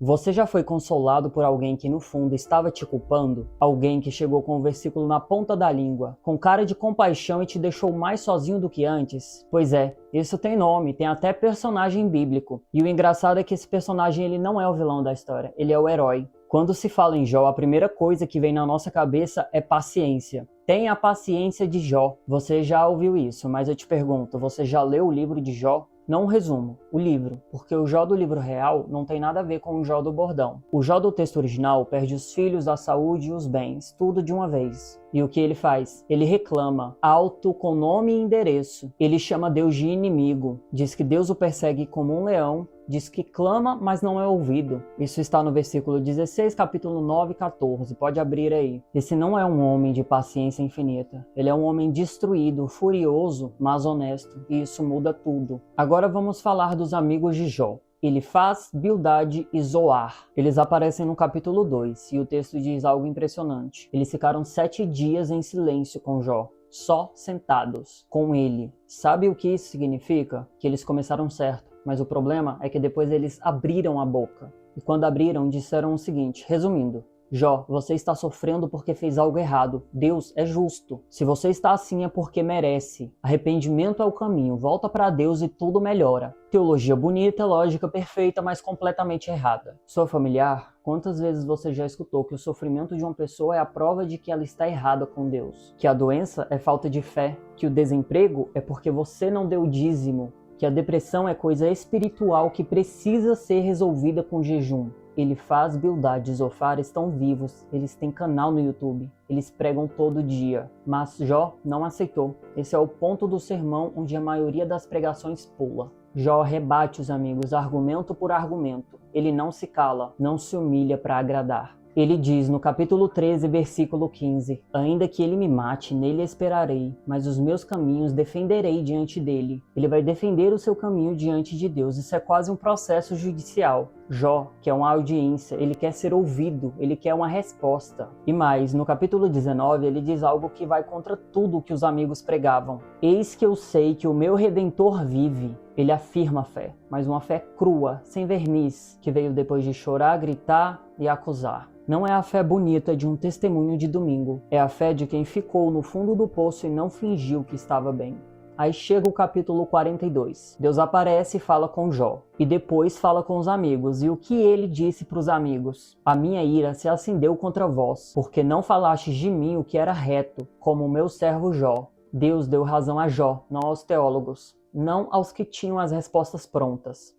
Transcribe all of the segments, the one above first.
Você já foi consolado por alguém que no fundo estava te culpando? Alguém que chegou com o versículo na ponta da língua, com cara de compaixão e te deixou mais sozinho do que antes? Pois é, isso tem nome, tem até personagem bíblico. E o engraçado é que esse personagem ele não é o vilão da história, ele é o herói. Quando se fala em Jó, a primeira coisa que vem na nossa cabeça é paciência. Tenha a paciência de Jó. Você já ouviu isso, mas eu te pergunto, você já leu o livro de Jó? Não o resumo, o livro, porque o Jó do livro real não tem nada a ver com o Jó do bordão. O Jó do texto original perde os filhos, a saúde e os bens, tudo de uma vez. E o que ele faz? Ele reclama, alto com nome e endereço. Ele chama Deus de inimigo, diz que Deus o persegue como um leão, diz que clama, mas não é ouvido. Isso está no versículo 16, capítulo 9 e 14. Pode abrir aí. Esse não é um homem de paciência infinita. Ele é um homem destruído, furioso, mas honesto. E isso muda tudo. Agora vamos falar dos amigos de Jó. Elifaz, Bildade e Zoar. Eles aparecem no capítulo 2 e o texto diz algo impressionante. Eles ficaram 7 dias em silêncio com Jó. Só sentados com ele. Sabe o que isso significa? Que eles começaram certo. Mas o problema é que depois eles abriram a boca. E quando abriram, disseram o seguinte, resumindo. Jó, você está sofrendo porque fez algo errado. Deus é justo. Se você está assim é porque merece. Arrependimento é o caminho. Volta para Deus e tudo melhora. Teologia bonita, lógica perfeita, mas completamente errada. Sou familiar? Quantas vezes você já escutou que o sofrimento de uma pessoa é a prova de que ela está errada com Deus? Que a doença é falta de fé? Que o desemprego é porque você não deu dízimo? Que a depressão é coisa espiritual que precisa ser resolvida com jejum? Elifaz, Bildade e Zofar estão vivos, eles têm canal no YouTube, eles pregam todo dia, mas Jó não aceitou. Esse é o ponto do sermão onde a maioria das pregações pula. Jó rebate os amigos, argumento por argumento. Ele não se cala, não se humilha para agradar. Ele diz no capítulo 13, versículo 15, ainda que ele me mate, nele esperarei, mas os meus caminhos defenderei diante dele. Ele vai defender o seu caminho diante de Deus. Isso é quase um processo judicial. Jó quer uma audiência, ele quer ser ouvido, ele quer uma resposta. E mais, no capítulo 19, ele diz algo que vai contra tudo que os amigos pregavam. Eis que eu sei que o meu Redentor vive. Ele afirma a fé, mas uma fé crua, sem verniz, que veio depois de chorar, gritar e acusar. Não é a fé bonita de um testemunho de domingo, é a fé de quem ficou no fundo do poço e não fingiu que estava bem. Aí chega o capítulo 42. Deus aparece e fala com Jó. E depois fala com os amigos. E o que ele disse para os amigos? A minha ira se acendeu contra vós, porque não falastes de mim o que era reto, como o meu servo Jó. Deus deu razão a Jó, não aos teólogos, não aos que tinham as respostas prontas.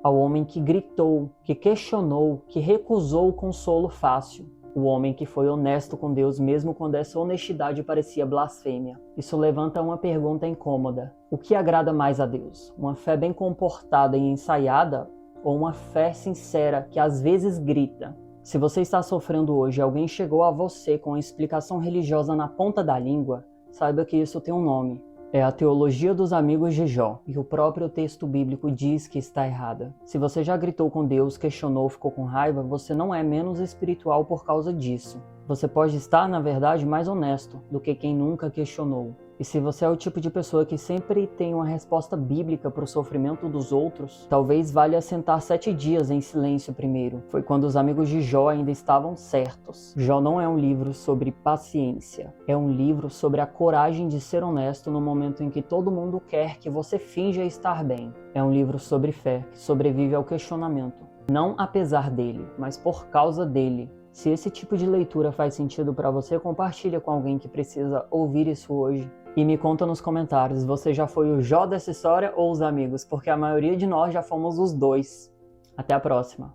Ao homem que gritou, que questionou, que recusou o consolo fácil. O homem que foi honesto com Deus mesmo quando essa honestidade parecia blasfêmia. Isso levanta uma pergunta incômoda. O que agrada mais a Deus? Uma fé bem comportada e ensaiada ou uma fé sincera que às vezes grita? Se você está sofrendo hoje e alguém chegou a você com a explicação religiosa na ponta da língua, saiba que isso tem um nome. É a teologia dos amigos de Jó, e o próprio texto bíblico diz que está errada. Se você já gritou com Deus, questionou, ficou com raiva, você não é menos espiritual por causa disso. Você pode estar, na verdade, mais honesto do que quem nunca questionou. E se você é o tipo de pessoa que sempre tem uma resposta bíblica para o sofrimento dos outros, talvez valha sentar 7 dias em silêncio primeiro. Foi quando os amigos de Jó ainda estavam certos. Jó não é um livro sobre paciência. É um livro sobre a coragem de ser honesto no momento em que todo mundo quer que você finja estar bem. É um livro sobre fé, que sobrevive ao questionamento. Não apesar dele, mas por causa dele. Se esse tipo de leitura faz sentido para você, compartilha com alguém que precisa ouvir isso hoje. E me conta nos comentários, você já foi o Jó dessa história ou os amigos? Porque a maioria de nós já fomos os dois. Até a próxima!